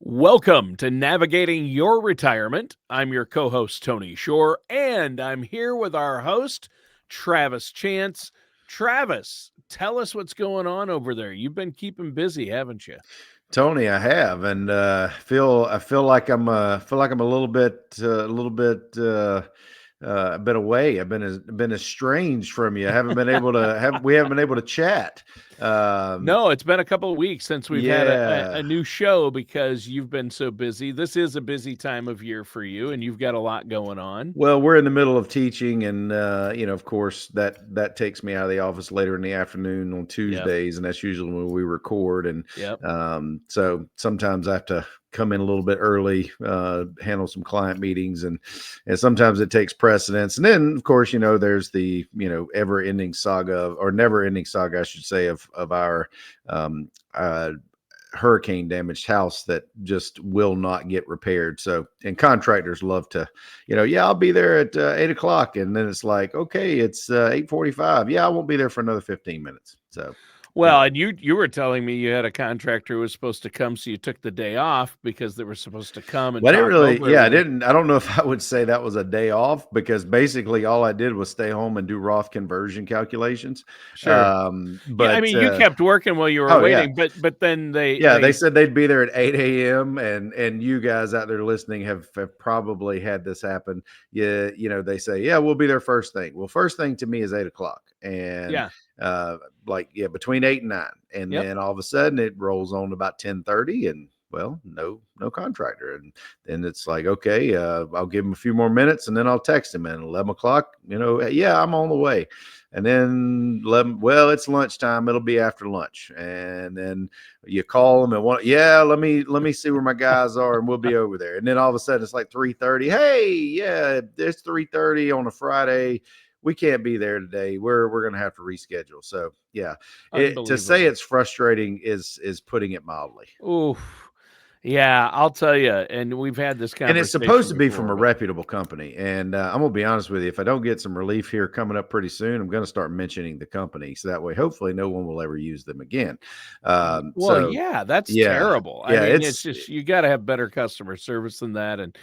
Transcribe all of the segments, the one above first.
Welcome to Navigating Your Retirement. I'm your co host, Tony Shore, and I'm here with our host, Travis Chance. Travis, tell us what's going on over there. You've been keeping busy, haven't you? Tony, I have, and I feel like I'm a bit away. I've been estranged from you. I haven't been able to have we haven't been able to chat. Um, No, it's been a couple of weeks since we've had a yeah, new show because you've been so busy. This is a busy time of year for you, and you've got a lot going on. well, we're in the middle of teaching, and of course, that takes me out of the office later in the afternoon on Yep. Tuesdays, and that's usually when we record. And Yep. so sometimes I have to come in a little bit early, handle some client meetings, and sometimes it takes precedence. And then, of course, there's the ever-ending saga, or never-ending saga, I should say, of our um, uh, hurricane damaged house that just will not get repaired. So, and contractors love to, yeah, I'll be there at 8 o'clock. And then it's like, okay, it's 8:45. Yeah, I won't be there for another 15 minutes. So, Well, and you were telling me you had a contractor who was supposed to come, so you took the day off because they were supposed to come and well, I didn't talk really, over yeah, everything. I don't know if I would say that was a day off, because basically all I did was stay home and do Roth conversion calculations. Sure. Yeah, I But mean, you kept working while you were oh, yeah. waiting, but then they Yeah, they they said they'd be there at 8 a.m. and you guys out there listening have probably had this happen. Yeah, they say, yeah, we'll be there first thing. Well, first thing to me is 8 o'clock. And yeah. between 8 and 9. And Yep. then all of a sudden it rolls on about 10:30, and well, no contractor. And then it's like, okay, I'll give him a few more minutes and then I'll text him. And 11 o'clock, yeah, I'm on the way. And then 11, well, it's lunchtime. It'll be after lunch. And then you call them and let me see where my guys are, and we'll be over there. And then all of a sudden it's like 3:30. Hey, yeah, it's 3:30 on a Friday. We can't be there today. We're gonna have to reschedule. So yeah, to say Unbelievable. it's frustrating is putting it mildly. Oof. Yeah, I'll tell you, and we've had this And it's supposed conversation to be from before, a but reputable company. And I'm going to be honest with you. If I don't get some relief here coming up pretty soon, I'm going to start mentioning the company. So that way, hopefully, no one will ever use them again. well, So, yeah, that's yeah. terrible. I Yeah. mean, it's just you gotta have better customer service than that, and,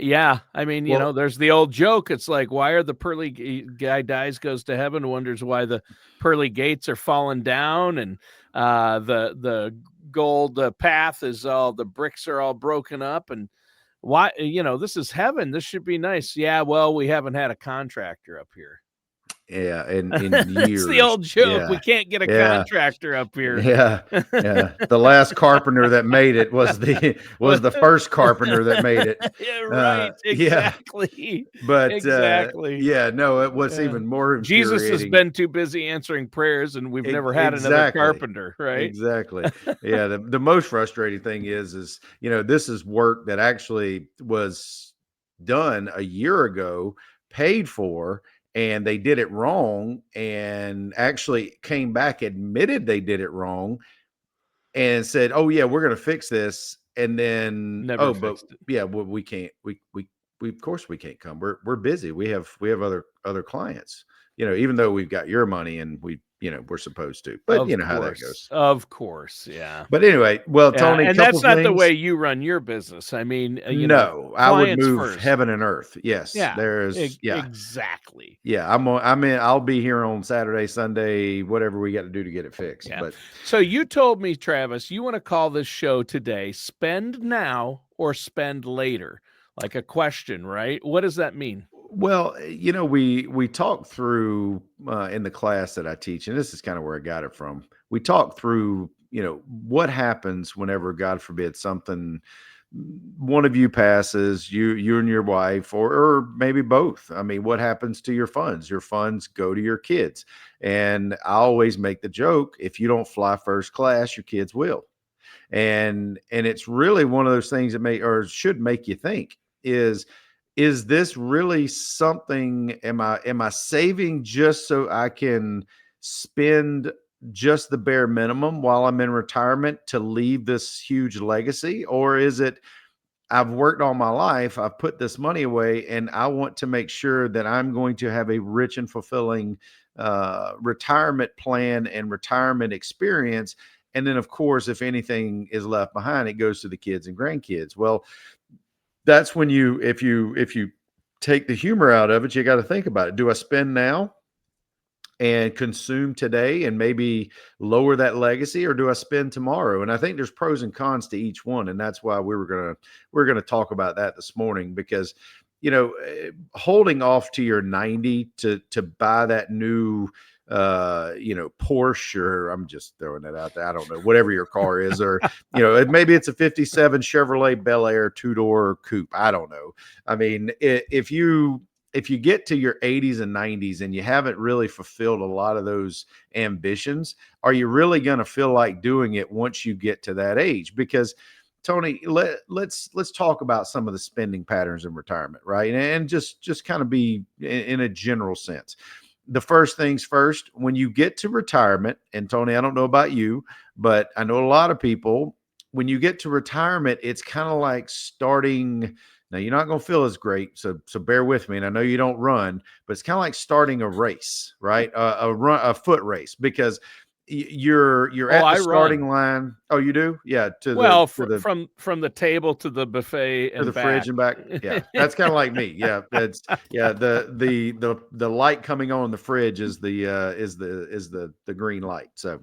yeah, I mean, Well, there's the old joke, it's like, why are the pearly guy dies, goes to heaven, wonders why the pearly gates are falling down, and, the gold, path is all the bricks are all broken up, and why this is heaven, this should be nice. Yeah, well, we haven't had a contractor up here. yeah. In It's the years. old joke, we Yeah. can't get a Yeah. contractor up here. Yeah, yeah. The last carpenter that made it was the was Well, the first carpenter that made it. yeah, right, Yeah, exactly, but exactly. yeah, no. What's Yeah. even more Jesus has infuriating. been too busy answering prayers, and we've never had another Exactly. carpenter, right? Exactly. Yeah, the most frustrating thing is, this is work that actually was done a year ago, paid for, and they did it wrong, and actually came back, admitted they did it wrong, and said, "Oh yeah, we're going to fix this." And then, Never oh, but fixed it. yeah, well, we can't. We of course we can't come. We're busy. We have other clients. Even though we've got your money and we're supposed to. But you know how that goes. Of course, yeah. But anyway, well, Yeah, Tony, and couple that's not the way things. you run your business. I mean, No, I would clients move first. heaven and earth. Yes, Yeah, yeah, exactly. yeah. I'll be here on Saturday, Sunday, whatever we got to do to get it fixed. Yeah. But So you told me, Travis, you want to call this show today Spend Now or Spend Later? Like a question, right? What does that mean? well, we talked through in the class that I teach, and this is kind of where I got it from. We talked through, what happens whenever, God forbid, something, one of you passes, you and your wife, or maybe both. I mean, what happens to your funds? Your funds go to your kids. And I always make the joke, if you don't fly first class, your kids will. And it's really one of those things that may or should make you think, is this really something? Am I saving just so I can spend just the bare minimum while I'm in retirement to leave this huge legacy? Or is it, I've worked all my life, I've put this money away, and I want to make sure that I'm going to have a rich and fulfilling retirement plan and retirement experience. And then, of course, if anything is left behind, it goes to the kids and grandkids. Well, that's when if you take the humor out of it, you got to think about it. Do I spend now and consume today and maybe lower that legacy, or do I spend tomorrow? And I think there's pros and cons to each one, and that's why we're gonna talk about that this morning, because holding off to your 90 to buy that new Porsche, or I'm just throwing that out there, I don't know, whatever your car is, or maybe it's a 57 Chevrolet Bel Air two-door coupe, I don't know. I mean, if you get to your 80s and 90s and you haven't really fulfilled a lot of those ambitions, are you really going to feel like doing it once you get to that age? Because Tony, let's talk about some of the spending patterns in retirement, right? And just kind of be in a general sense. The first things first, when you get to retirement, and Tony, I don't know about you, but I know a lot of people, when you get to retirement, it's kind of like starting. Now you're not going to feel as great, so bear with me. And I know you don't run, but it's kind of like starting a race, right? A foot race, because you're Oh, at the I run. starting line. Oh, you do? Yeah, Well, from the table to the buffet to the and fridge back. and back. Yeah, that's kind of like me. Yeah, that's yeah. The light coming on the fridge is the green light. So,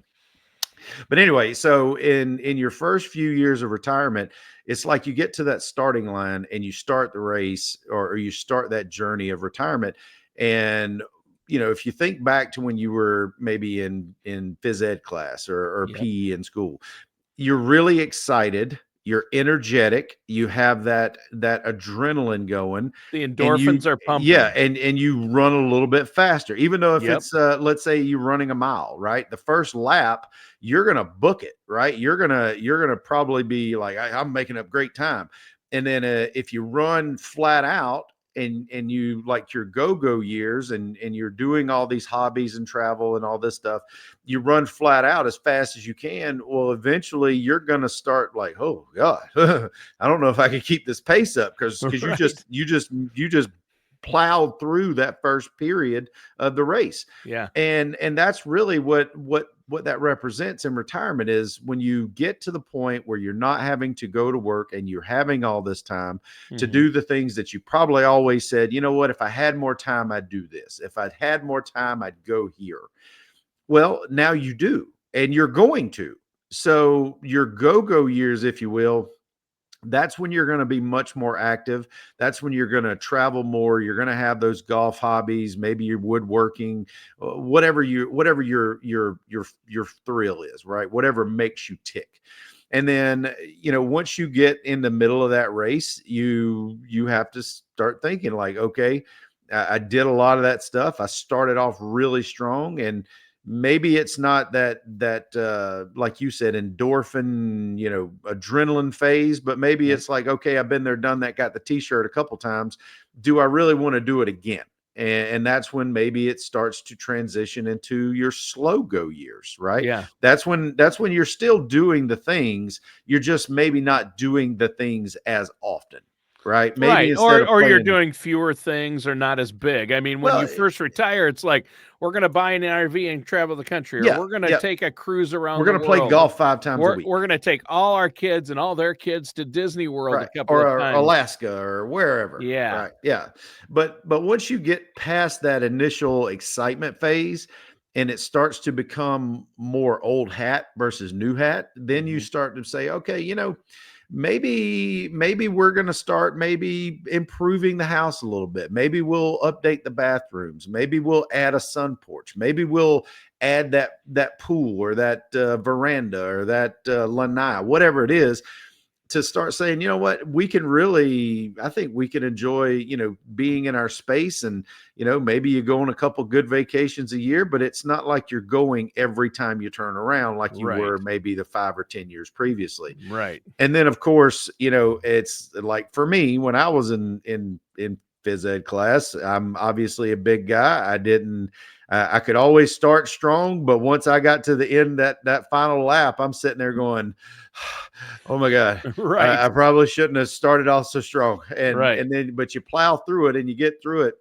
but anyway, so in your first few years of retirement, it's like you get to that starting line and you start the race, or you start that journey of retirement. And if you think back to when you were maybe in phys ed class or Yep. PE in school, you're really excited, you're energetic, you have that adrenaline going, The and endorphins are yeah, pumping. and you run a little bit faster, even though if Yep. it's let's say you're running a mile, right? The first lap, you're gonna book it, right? You're gonna probably be like, I'm making up great time. And then if you run flat out, and you like your go-go years, and you're doing all these hobbies and travel and all this stuff, you run flat out as fast as you can, well, eventually you're going to start like, oh God, I don't know if I can keep this pace up, because you Right. just plowed through that first period of the race. Yeah. And that's really what that represents in retirement, is when you get to the point where you're not having to go to work and you're having all this time to Hmm. do the things that you probably always said, you know what, if I had more time, I'd do this. If I'd had more time, I'd go here. Well, now you do, and you're going to. So your go-go years, if you will, that's when you're going to be much more active. That's when you're going to travel more. You're going to have those golf hobbies, maybe you're woodworking, whatever your thrill is, right? Whatever makes you tick. And then, once you get in the middle of that race, you have to start thinking like, okay, I did a lot of that stuff. I started off really strong, and maybe it's not that like you said, endorphin, adrenaline phase, but maybe Yep. it's like, okay, I've been there, done that, got the t-shirt a couple times. Do I really want to do it again? And that's when maybe it starts to transition into your slow go years, right? Yeah. That's when you're still doing the things, you're just maybe not doing the things as often, right? Maybe Right. instead of Or you're playing, doing fewer things or not as big. I mean, when well, you first retire, it's like we're going to buy an RV and travel the country, or yeah, we're going to yeah, take a cruise we're around the going to play world. golf 5 times a We're week. going to take all our kids and all their kids to Disney World a Right. couple of Or times. Alaska or wherever. Yeah. Right. Yeah. But once you get past that initial excitement phase and it starts to become more old hat versus new hat, then you Hmm. start to say, okay, maybe we're going to start maybe improving the house a little bit. Maybe we'll update the bathrooms. Maybe we'll add a sun porch. Maybe we'll add that pool, or that veranda, or that lanai, whatever it is, to start saying, you know what, I think we can enjoy, being in our space. And, maybe you go on a couple good vacations a year, but it's not like you're going every time you turn around like you Right. were maybe the 5 or 10 years previously. Right. And then, of course, it's like for me, when I was in phys ed class, I'm obviously a big guy. I could always start strong, but once I got to the end, that final lap, I'm sitting there going, oh my God, Right. I probably shouldn't have started off so strong. And Right. and then, but you plow through it and you get through it.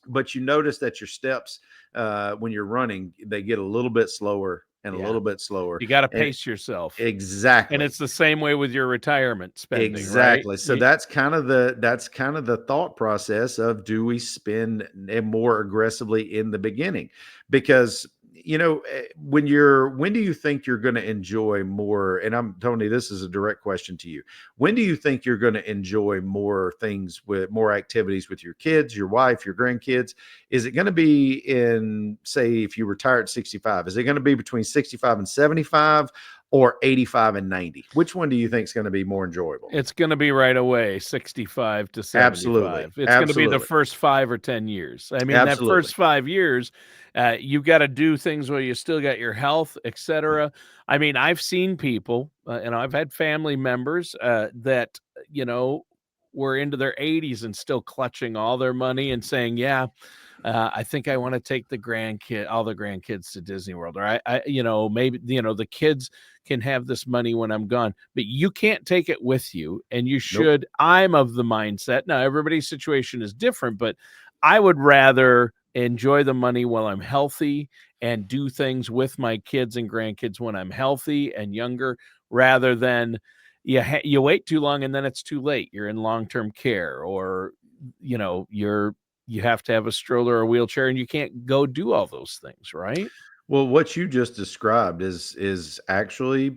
But you notice that your steps, when you're running, they get a little bit slower and a Yeah. little bit slower. You got to And pace yourself. And exactly. it's the same way with your retirement spending, right? Exactly. So that's kind of the thought process of, do we spend more aggressively in the beginning? Because when do you think you're going to enjoy more? And I'm Tony, this is a direct question to you. When do you think you're going to enjoy more things, with more activities with your kids, your wife, your grandkids? Is it going to be in, say, if you retire at 65? Is it going to be between 65 and 75? Or 85 and 90? Which one do you think is going to be more enjoyable? It's going to be right away, 65 to Absolutely. 75. It's going to be the Absolutely. first 5 or 10 years. I mean, that Absolutely. first 5 years, you got to do things where you still got your health, etc. I mean, I've seen people, and I've had family members that, you know, were into their 80s and still clutching all their money and saying, yeah, I think I want to take all the grandkids to Disney World, or maybe, the kids can have this money when I'm gone, but you can't take it with you. And you Nope. should. I'm of the mindset. Now, everybody's situation is different, but I would rather enjoy the money while I'm healthy and do things with my kids and grandkids when I'm healthy and younger, rather than you wait too long and then it's too late. You're in long-term care, or you have to have a stroller or a wheelchair, and you can't go do all those things, right? Well, what you just described is actually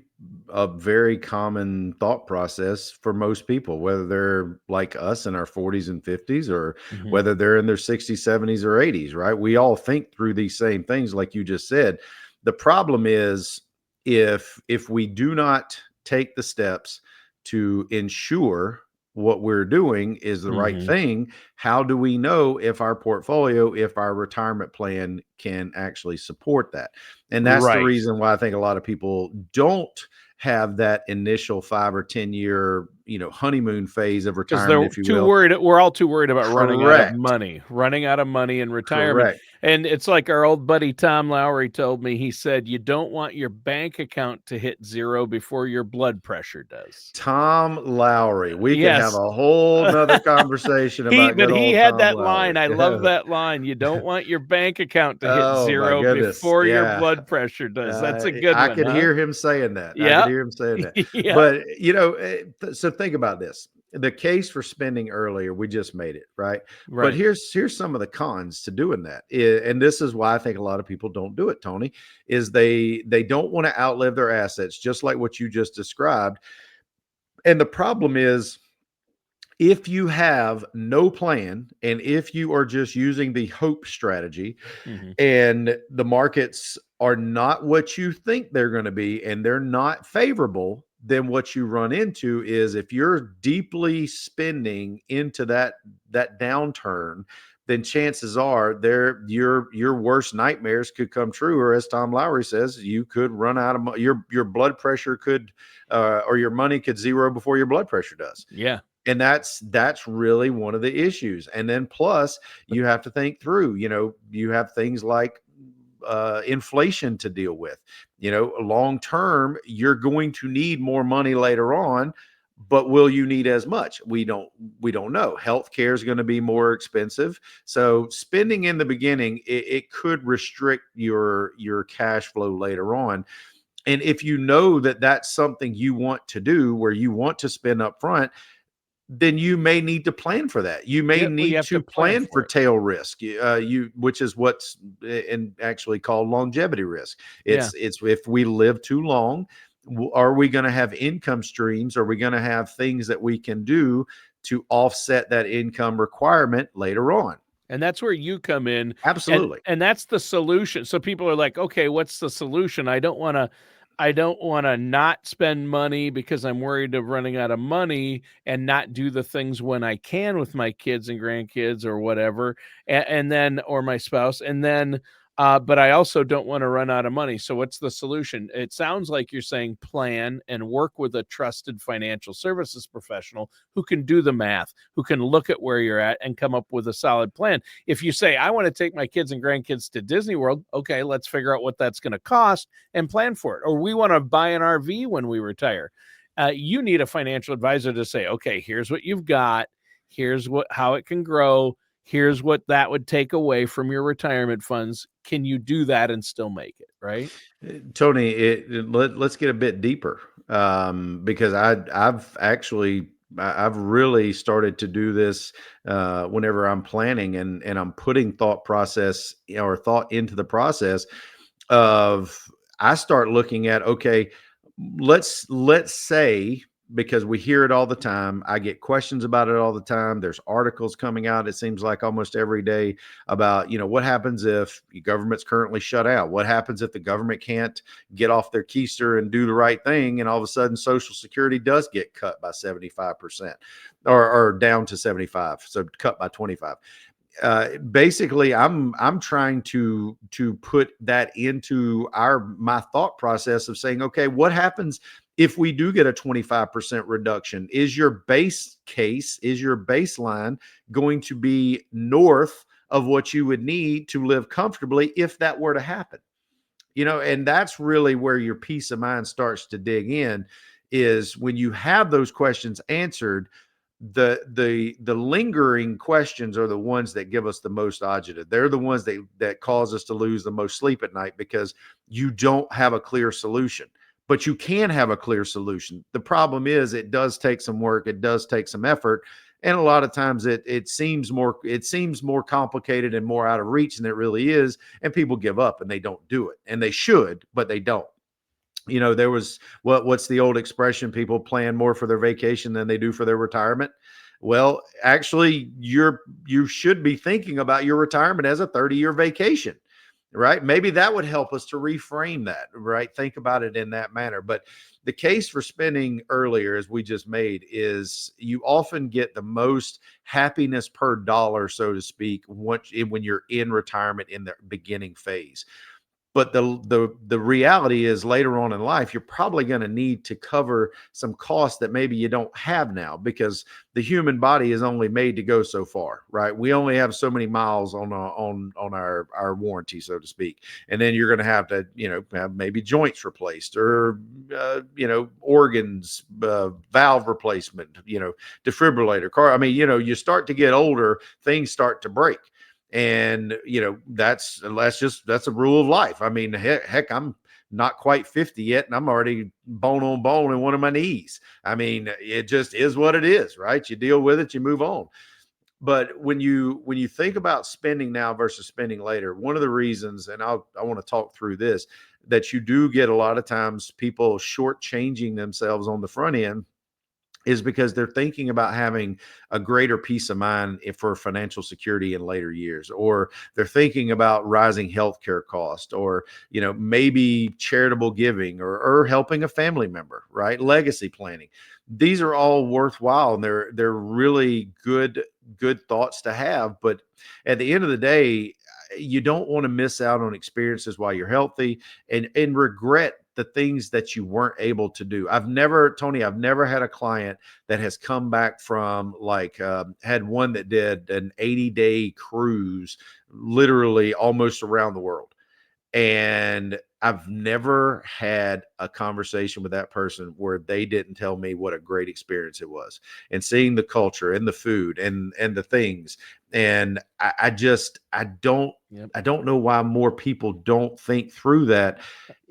a very common thought process for most people, whether they're like us in our 40s and 50s, or Mhm. whether they're in their 60s, 70s, or 80s, right? We all think through these same things, like you just said. The problem is, if we do not take the steps to ensure what we're doing is the right Mhm. thing, how do we know if our portfolio, if our retirement plan can actually support that? And that's the Right. reason why I think a lot of people don't have that initial 5 or 10 year, honeymoon phase of Because retirement, they're if you too will. worried. We're all too worried about Correct. running out of money in retirement. Correct. And it's like our old buddy Tom Lowry told me. He said, "You don't want your bank account to hit 0 before your blood pressure does." Tom Lowry. We could have Yes. a whole nother conversation about But good he old had Tom that line. Lowry. I love that line. You don't want your bank account to hit Oh my 0 goodness. before your Yeah. blood pressure does. That's a good I one, could huh? hear him saying that. I could Yep. hear him saying that. Yep. But, so think about this. The case for spending earlier, we just made it, right? But Right. here's some of the cons to doing that. And this is why I think a lot of people don't do it, Tony, is they don't want to outlive their assets, just like what you just described. And the problem is, if you have no plan, and if you are just using the hope strategy, Mhm. and the markets are not what you think they're going to be, and they're not favorable, then what you run into is, if you're deeply spending into that downturn, then chances are your worst nightmares could come true. Or, as Tom Lowry says, you could run out of your blood pressure could, or your money could zero before your blood pressure does. Yeah. And that's really one of the issues. And then plus, you have to think through, you have things like inflation to deal with. Long term, you're going to need more money later on, but will you need as much? We don't know. Healthcare is going to be more expensive. So spending in the beginning, it could restrict your cash flow later on. And if you know that that's something you want to do, where you want to spend up front, then you may need to plan for that. You may Yeah, well, you need have to to plan plan for for it. tail risk, which is what's in actually called longevity risk. Yeah. It's if we live too long, are we going to have income streams? Are we going to have things that we can do to offset that income requirement later on? And that's where you come in, and Absolutely. that's the solution. So people are like, "Okay, what's the solution? I don't wanna not spend money because I'm worried of running out of money and not do the things when I can with my kids and grandkids or whatever, and then or my spouse, and then, but I also don't wanna run out of money." So what's the solution? It sounds like you're saying plan and work with a trusted financial services professional who can do the math, who can look at where you're at and come up with a solid plan. If you say, "I wanna take my kids and grandkids to Disney World," okay, let's figure out what that's gonna cost and plan for it. Or we want to buy an RV when we retire. You need a financial advisor to say, okay, here's what you've got. Here's how it can grow. Here's what that would take away from your retirement funds. Can you do that and still make it? Right. Tony, let's get a bit deeper, because I've really started to do this whenever I'm planning, and I'm putting thought process, or thought into the process of, I start looking at, okay, let's say, because we hear it all the time, I get questions about it all the time. There's articles coming out, it seems like almost every day, about, what happens if the government's currently shut out? What happens if the government can't get off their keister and do the right thing, and all of a sudden Social Security does get cut by 75%, or down to 75, so cut by 25. Basically, I'm trying to put that into my thought process of saying, okay, what happens if we do get a 25% reduction? Is your base case, is your baseline going to be north of what you would need to live comfortably if that were to happen? And that's really where your peace of mind starts to dig in, is when you have those questions answered. The lingering questions are the ones that give us the most agita. They're the ones that cause us to lose the most sleep at night, because you don't have a clear solution. But you can have a clear solution. The problem is, it does take some work, it does take some effort, and a lot of times it seems more complicated and more out of reach than it really is, and people give up and they don't do it, and they should, but they don't. There was, what's the old expression? People plan more for their vacation than they do for their retirement. Well, actually, you should be thinking about your retirement as a 30-year vacation, right? Maybe that would help us to reframe that, right? Think about it in that manner. But the case for spending earlier, as we just made, is you often get the most happiness per dollar, so to speak, when you're in retirement in the beginning phase. But the reality is, later on in life, you're probably going to need to cover some costs that maybe you don't have now, because the human body is only made to go so far, right? We only have so many miles on our warranty, so to speak. And then you're going to have to, have maybe joints replaced, or organs, valve replacement, defibrillator, car. I mean, you start to get older, things start to break. And that's a rule of life. I mean, heck, I'm not quite 50 yet, and I'm already bone on bone in one of my knees. I mean, it just is what it is, right? You deal with it, you move on. But when you think about spending now versus spending later, one of the reasons, and I want to talk through this, that you do get a lot of times people shortchanging themselves on the front end, is because they're thinking about having a greater peace of mind for financial security in later years, or they're thinking about rising healthcare costs, or maybe charitable giving, or helping a family member, right? Legacy planning. These are all worthwhile, and they're really good thoughts to have. But at the end of the day, you don't want to miss out on experiences while you're healthy, and regret the things that you weren't able to do. I've never had a client that has come back from, like, had one that did an 80-day cruise, literally almost around the world. And I've never had a conversation with that person where they didn't tell me what a great experience it was, and seeing the culture and the food and the things. And Yep. I don't know why more people don't think through that.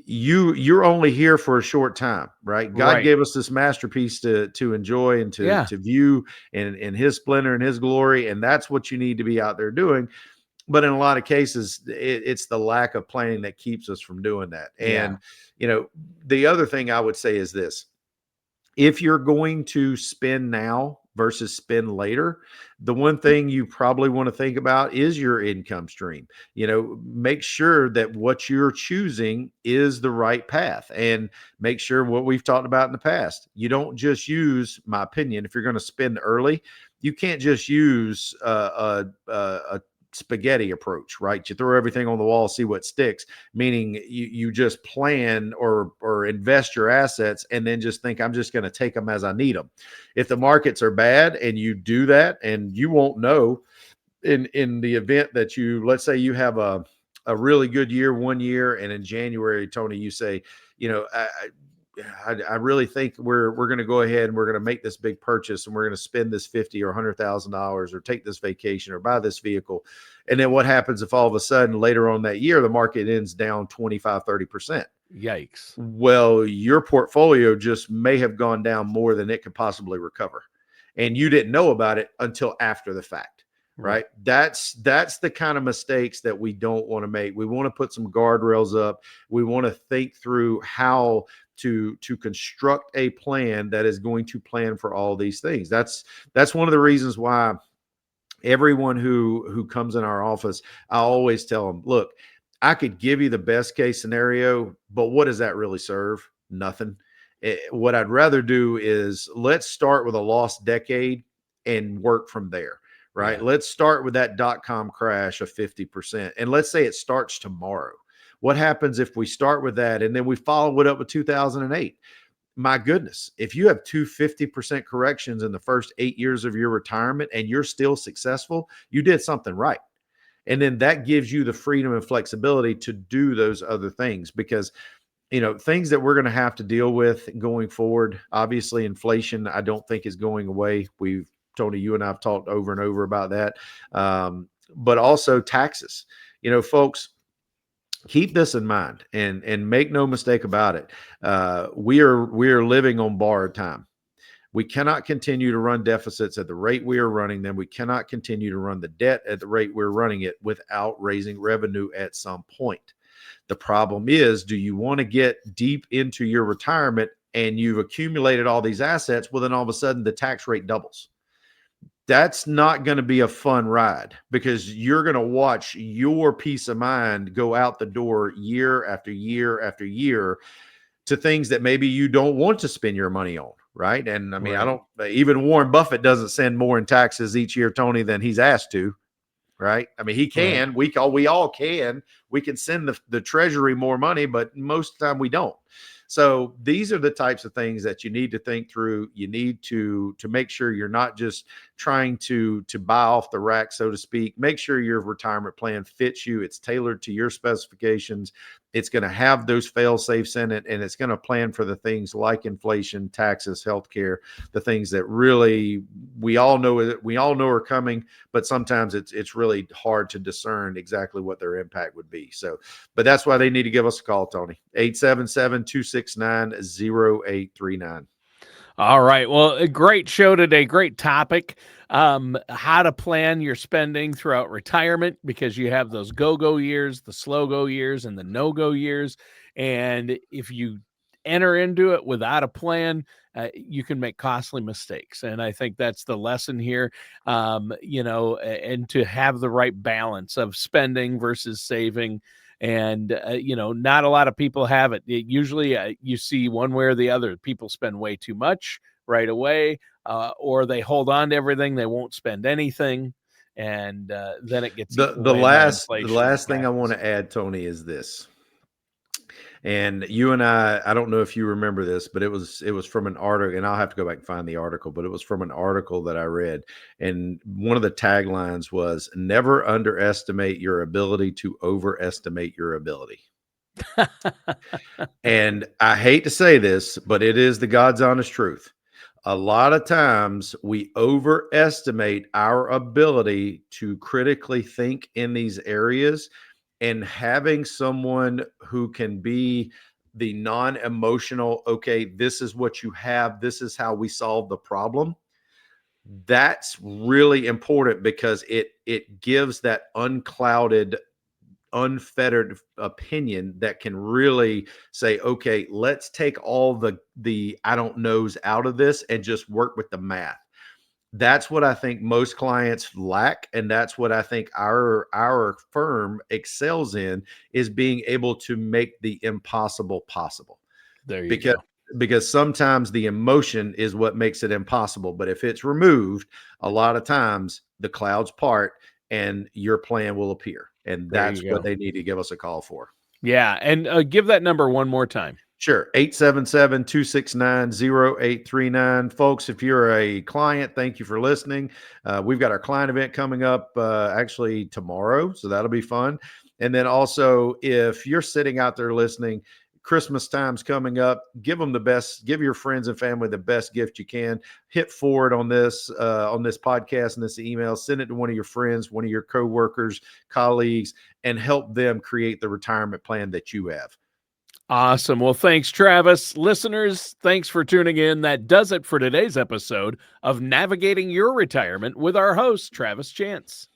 You're only here for a short time, right? God Right. gave us this masterpiece to enjoy, and to Yeah. view in his splendor and his glory. And that's what you need to be out there doing. But in a lot of cases, it's the lack of planning that keeps us from doing that. Yeah. And the other thing I would say is this: if you're going to spend now versus spend later, the one thing you probably want to think about is your income stream. Make sure that what you're choosing is the right path, and make sure, what we've talked about in the past, you don't just use, my opinion, if you're going to spend early, you can't just use a spaghetti approach, right? You throw everything on the wall, see what sticks, meaning you just plan or invest your assets, and then just think, I'm just going to take them as I need them. If the markets are bad and you do that, and you won't know, in the event that let's say you have a really good year one year, and in January, Tony, you say, I really think we're going to go ahead and we're going to make this big purchase and we're going to spend this 50 or $100,000 or take this vacation or buy this vehicle. And then what happens if all of a sudden later on that year, the market ends down 25, 30%? Yikes. Well, your portfolio just may have gone down more than it could possibly recover. And you didn't know about it until after the fact. Right. That's the kind of mistakes that we don't want to make. We want to put some guardrails up. We want to think through how to construct a plan that is going to plan for all these things. That's one of the reasons why everyone who comes in our office, I always tell them, look, I could give you the best case scenario, but what does that really serve? Nothing. What I'd rather do is let's start with a lost decade and work from there. Right. Yeah. Let's start with that .com crash of 50%. And let's say it starts tomorrow. What happens if we start with that and then we follow it up with 2008? My goodness, if you have 50% corrections in the first 8 years of your retirement and you're still successful, you did something right. And then that gives you the freedom and flexibility to do those other things, because things that we're going to have to deal with going forward. Obviously, inflation, I don't think is going away. Tony, you and I have talked over and over about that. But also taxes. Folks, keep this in mind and make no mistake about it. We are living on borrowed time. We cannot continue to run deficits at the rate we are running them. We cannot continue to run the debt at the rate we're running it without raising revenue at some point. The problem is, do you want to get deep into your retirement and you've accumulated all these assets? Well, then all of a sudden the tax rate doubles. That's not going to be a fun ride, because you're going to watch your peace of mind go out the door year after year after year to things that maybe you don't want to spend your money on. Right. And I mean, right. Even Warren Buffett doesn't send more in taxes each year, Tony, than he's asked to. Right. I mean, he can, right. We all can, we can send the treasury more money, but most of the time we don't. So these are the types of things that you need to think through. You need to make sure you're not just trying to buy off the rack, so to speak. Make sure your retirement plan fits you. It's tailored to your specifications. It's going to have those fail safes in it, and it's going to plan for the things like inflation, taxes, healthcare, the things that really we all know are coming, but sometimes it's really hard to discern exactly what their impact would be. So, but that's why they need to give us a call, Tony. 877-269-0839. All right. Well, a great show today. Great topic. How to plan your spending throughout retirement, because you have those go-go years, the slow-go years, and the no-go years. And if you enter into it without a plan, you can make costly mistakes. And I think that's the lesson here, and to have the right balance of spending versus saving. And, not a lot of people have it. Usually you see one way or the other. People spend way too much right away, or they hold on to everything. They won't spend anything. And then it gets the last thing I want to add, Tony, is this. And you and I don't know if you remember this, but it was from an article, and I'll have to go back and find the article, but it was from an article that I read. And one of the taglines was, never underestimate your ability to overestimate your ability. And I hate to say this, but it is the God's honest truth. A lot of times we overestimate our ability to critically think in these areas. And having someone who can be the non-emotional, okay, this is what you have, this is how we solve the problem. That's really important, because it gives that unclouded, unfettered opinion that can really say, okay, let's take all the I don't knows out of this and just work with the math. That's what I think most clients lack. And that's what I think our firm excels in, is being able to make the impossible possible. There you go. Because sometimes the emotion is what makes it impossible. But if it's removed, a lot of times the clouds part and your plan will appear. And that's what they need to give us a call for. Yeah. And give that number one more time. Sure. 877-269-0839. Folks, if you're a client, thank you for listening. We've got our client event coming up actually tomorrow, so that'll be fun. And then also, if you're sitting out there listening, Christmas time's coming up. Give them the best. Give your friends and family the best gift you can. Hit forward on this podcast and this email. Send it to one of your friends, one of your coworkers, colleagues, and help them create the retirement plan that you have. Awesome. Well, thanks, Travis. Listeners, thanks for tuning in. That does it for today's episode of Navigating Your Retirement with our host, Travis Chance.